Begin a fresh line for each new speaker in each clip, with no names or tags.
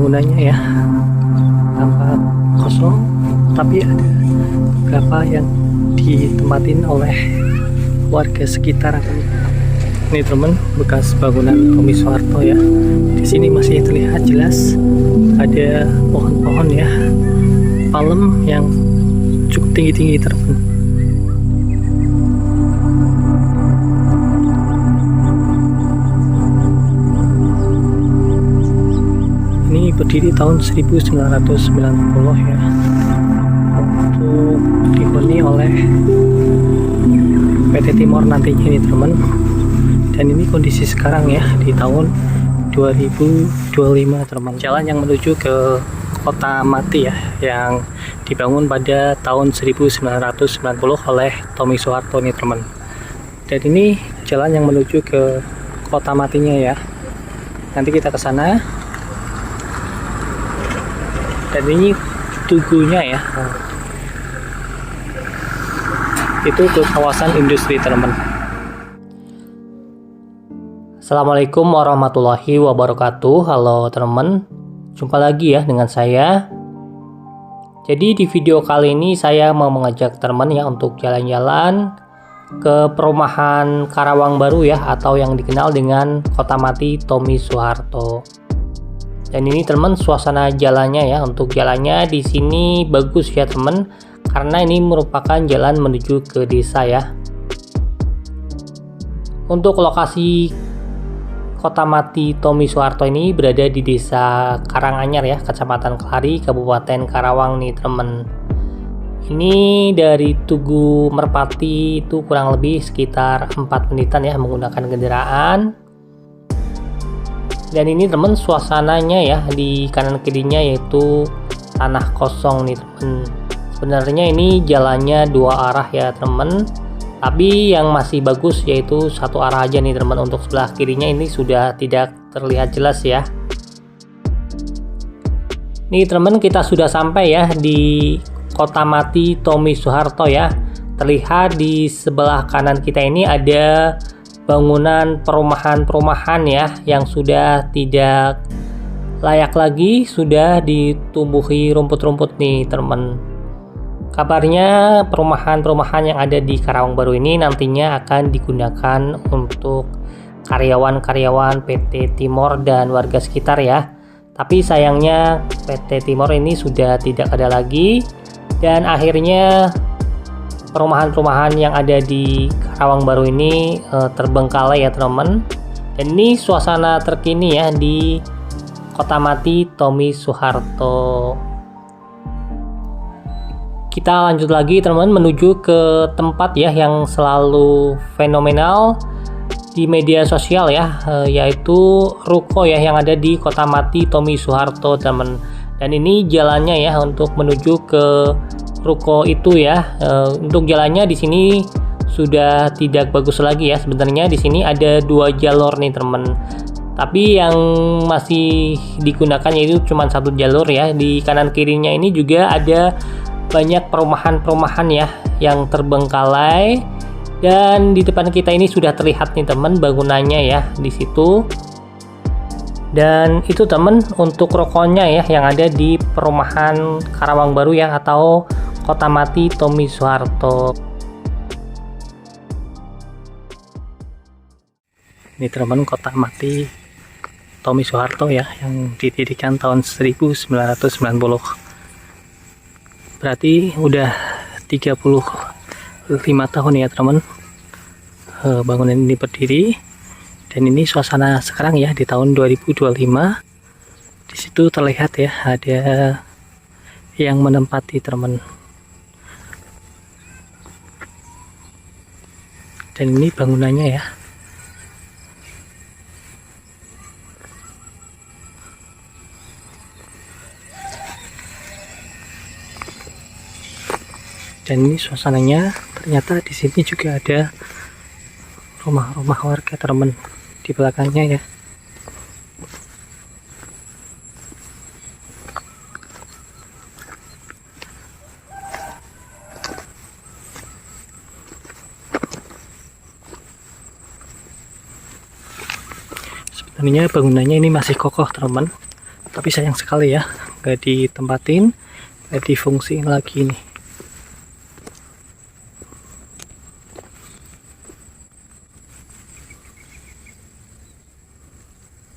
bangunannya ya, tampak kosong, tapi ada beberapa yang ditempatin oleh warga sekitar. Ini teman, bekas bangunan Tommy Soeharto ya. Di sini masih terlihat jelas ada pohon-pohon ya, palem yang cukup tinggi-tinggi teman. Ini berdiri tahun 1990 ya, untuk dihuni oleh PT Timor nantinya ini teman. Dan ini kondisi sekarang ya, di tahun 2025 teman. Jalan yang menuju ke Kota Mati ya, yang dibangun pada tahun 1990 oleh Tommy Soeharto nih teman. Dan ini jalan yang menuju ke Kota Matinya ya. Nanti kita ke sana. Dan ini tugunya ya, itu ke kawasan industri teman. Assalamualaikum warahmatullahi wabarakatuh. Halo teman, jumpa lagi ya dengan saya. Jadi di video kali ini saya mau mengajak teman ya untuk jalan-jalan ke perumahan Karawang Baru ya, atau yang dikenal dengan Kota Mati Tommy Soeharto. Dan ini teman, suasana jalannya ya, untuk jalannya di sini bagus ya teman, karena ini merupakan jalan menuju ke desa ya. Untuk lokasi Kota Mati Tommy Soeharto ini berada di Desa Karanganyar ya, Kecamatan Kelari, Kabupaten Karawang nih teman. Ini dari Tugu Merpati itu kurang lebih sekitar 4 menitan ya menggunakan kendaraan. Dan ini teman, suasananya ya di kanan kirinya yaitu tanah kosong nih teman. Sebenarnya ini jalannya 2 arah ya teman, tapi yang masih bagus yaitu 1 arah aja nih teman. Untuk sebelah kirinya ini sudah tidak terlihat jelas ya. Nih teman, kita sudah sampai ya di Kota Mati Tommy Soeharto ya. Terlihat di sebelah kanan kita ini ada bangunan perumahan-perumahan ya, yang sudah tidak layak lagi, sudah ditumbuhi rumput-rumput nih teman. Kabarnya perumahan-perumahan yang ada di Karawang Baru ini nantinya akan digunakan untuk karyawan-karyawan PT Timor dan warga sekitar ya. Tapi sayangnya PT Timor ini sudah tidak ada lagi, dan akhirnya perumahan-perumahan yang ada di Karawang Baru ini terbengkalai ya teman. Dan ini suasana terkini ya di Kota Mati Tommy Soeharto. Kita lanjut lagi teman, menuju ke tempat ya yang selalu fenomenal di media sosial ya, yaitu ruko ya yang ada di Kota Mati Tommy Soeharto teman. Dan ini jalannya ya untuk menuju ke ruko itu ya. Untuk jalannya di sini sudah tidak bagus lagi ya. Sebenarnya di sini ada 2 jalur nih teman, tapi yang masih digunakan yaitu cuma 1 jalur ya. Di kanan kirinya ini juga ada banyak perumahan-perumahan ya yang terbengkalai, dan di depan kita ini sudah terlihat nih teman bangunannya ya di situ. Dan itu teman untuk rukonya ya yang ada di perumahan Karawang Baru ya, atau Kota Mati Tommy Soeharto. Ini teman, Kota Mati Tommy Soeharto ya, yang didirikan tahun 1990. Berarti udah 35 tahun ya teman bangunan ini berdiri. Dan ini suasana sekarang ya di tahun 2025. Di situ terlihat ya ada yang menempati teman. Dan ini bangunannya ya. Dan ini suasananya, ternyata di sini juga ada rumah-rumah warga teman di belakangnya ya. Sebenarnya bangunannya ini masih kokoh teman, Tapi sayang sekali ya, nggak ditempatin, nggak difungsiin lagi nih.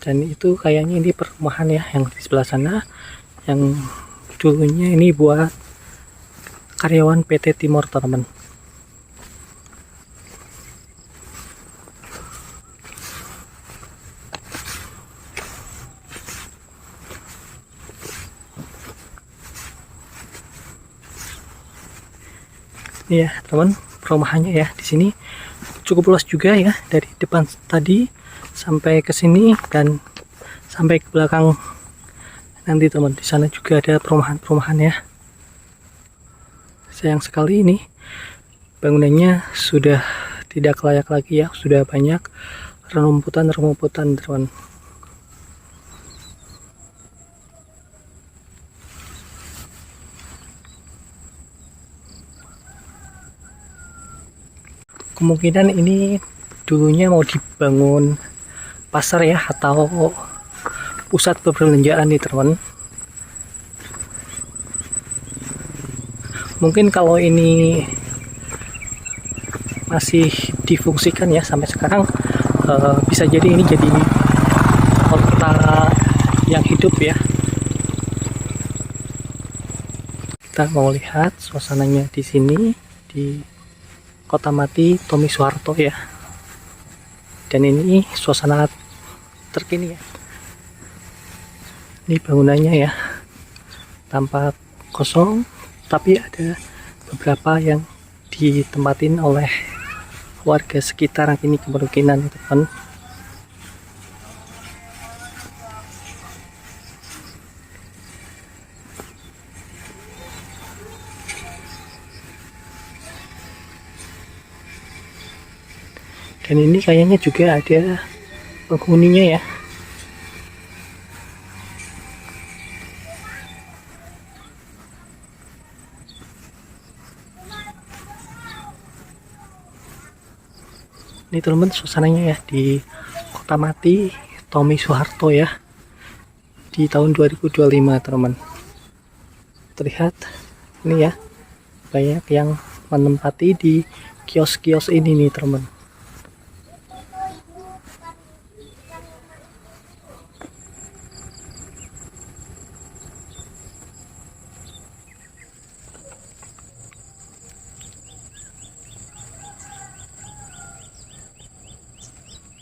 Dan itu kayaknya ini perumahan ya, yang di sebelah sana, yang dulunya ini buat karyawan PT Timor, teman. Iya, teman, perumahannya ya di sini cukup luas juga ya, dari depan tadi sampai ke sini dan sampai ke belakang nanti, teman. Di sana juga ada perumahan-perumahan ya. Sayang sekali ini bangunannya sudah tidak layak lagi ya, sudah banyak rumputan-rumputan, teman. Kemungkinan ini dulunya mau dibangun pasar ya, atau pusat perbelanjaan nih, teman. Mungkin kalau ini masih difungsikan ya sampai sekarang, bisa jadi ini jadi kota yang hidup ya. Kita mau lihat suasananya di sini di Kota Mati Tommy Soeharto ya. Dan ini suasana terkini ya. Ini bangunannya ya, tampak kosong, tapi ada beberapa yang ditempatin oleh warga sekitar ini kemungkinan, teman. Dan ini kayaknya juga ada penghuninya ya. Ini teman, suasananya ya di Kota Mati Tommy Soeharto ya, di tahun 2025, teman. Terlihat ini ya, banyak yang menempati di kios-kios ini nih, teman.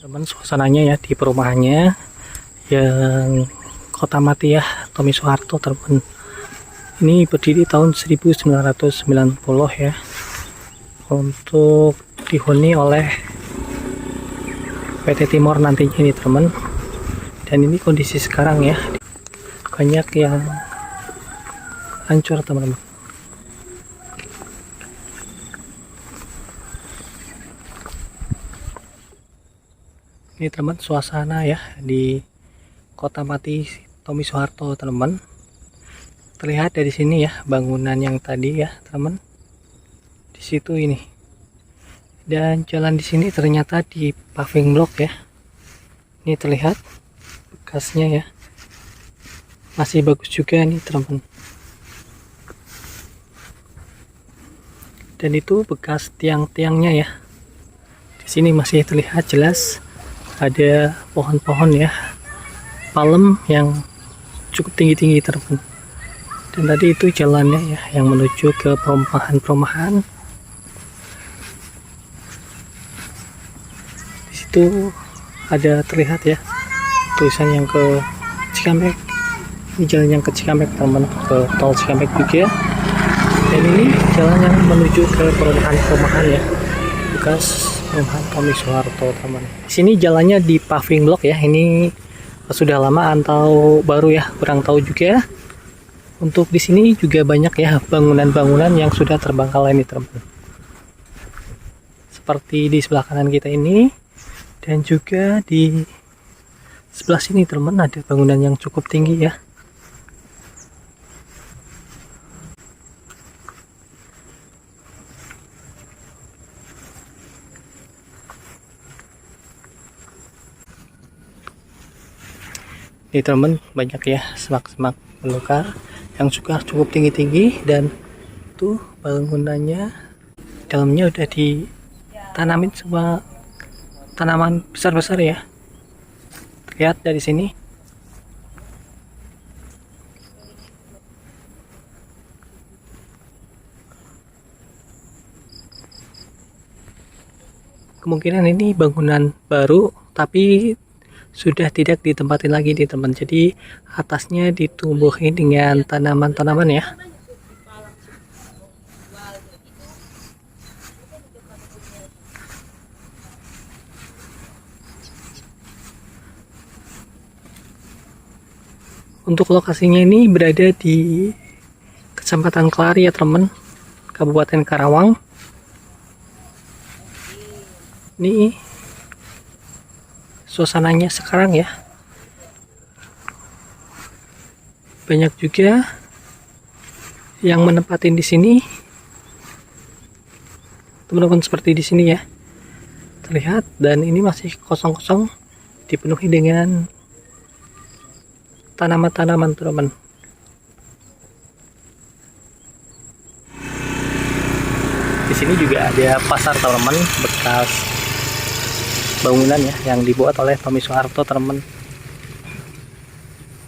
Teman, suasananya ya di perumahannya yang Kota Mati ya Tommy Soeharto, teman. Ini berdiri tahun 1990 ya, untuk dihuni oleh PT Timor nantinya ini, teman. Dan ini kondisi sekarang ya, banyak yang hancur, teman-teman. Ini teman, suasana ya di Kota Mati Tommy Soeharto, teman. Terlihat dari sini ya bangunan yang tadi ya, teman. Di situ ini. Dan jalan di sini ternyata di paving block ya. Ini terlihat bekasnya ya. Masih bagus juga nih, teman. Dan itu bekas tiang-tiangnya ya. Di sini masih terlihat jelas ada pohon-pohon ya, palem yang cukup tinggi-tinggi, teman. Dan tadi itu jalannya ya yang menuju ke perumahan-perumahan. Di situ ada terlihat ya tulisan yang ke Cikampek. Ini jalan yang ke Cikampek, teman, ke tol Cikampek juga. Dan ini jalan yang menuju ke perumahan-perumahan ya, bekas perumahan Tommy Soeharto, teman. Di sini jalannya di paving block ya. Ini sudah lama atau baru ya, kurang tahu juga. Untuk di sini juga banyak ya bangunan-bangunan yang sudah terbengkalai ini, teman. Seperti di sebelah kanan kita ini, dan juga di sebelah sini, teman, ada bangunan yang cukup tinggi ya. Ini teman, banyak ya semak-semak belukar yang sudah cukup tinggi-tinggi, dan tuh bangunannya dalamnya udah ditanamin semua tanaman besar-besar ya. Lihat dari sini. Kemungkinan ini bangunan baru, tapi sudah tidak ditempatin lagi nih teman. Jadi atasnya ditumbuhin dengan tanaman-tanaman ya. Untuk lokasinya ini berada di Kecamatan Kelari ya teman, Kabupaten Karawang. Ini suasananya sekarang ya. Banyak juga yang menempatin di sini. Teman-teman, seperti di sini ya. Terlihat, dan ini masih kosong-kosong, dipenuhi dengan tanaman-tanaman teman. Di sini juga ada pasar teman, bekas bangunan ya yang dibuat oleh Tommy Soeharto teman.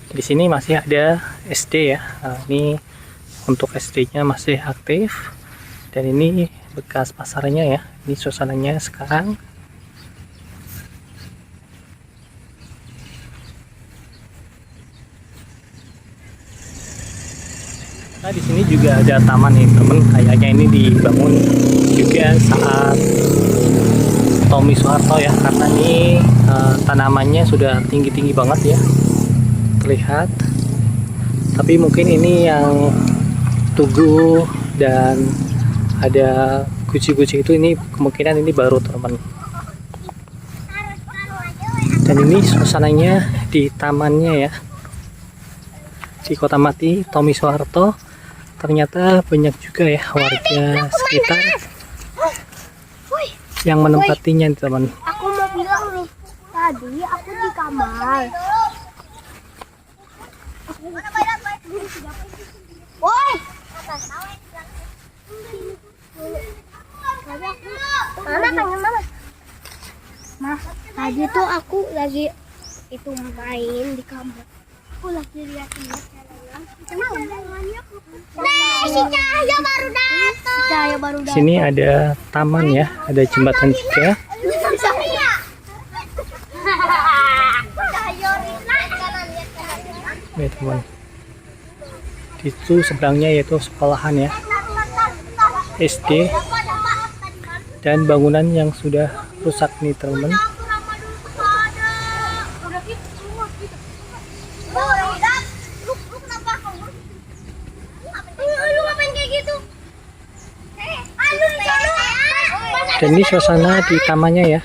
Di sini masih ada SD ya. Nah, ini untuk SD-nya masih aktif, dan ini bekas pasarnya ya. Ini suasananya sekarang. Nah, di sini juga ada taman nih teman. Kayaknya ini dibangun juga saat Tommy Soeharto ya, karena ini tanamannya sudah tinggi-tinggi banget ya, terlihat. Tapi mungkin ini yang tugu dan ada guci-guci itu, ini kemungkinan ini baru teman. Dan ini suasananya di tamannya ya, di Kota Mati Tommy Soeharto. Ternyata banyak juga ya warga sekitar yang menempatinya teman.
Aku mau bilang nih, tadi aku di kamar. Woi, mana kangen mama? Mah, tadi tuh aku lagi itu main di kamar. Aku lagi lihat-lihat si Cahaya baru datang. Cahaya baru datang.
Sini ada taman ya, ada jembatan juga. Ya teman, itu seberangnya yaitu sekolahan ya, SD, dan bangunan yang sudah rusak nih teman. Dan ini suasana di tamannya ya.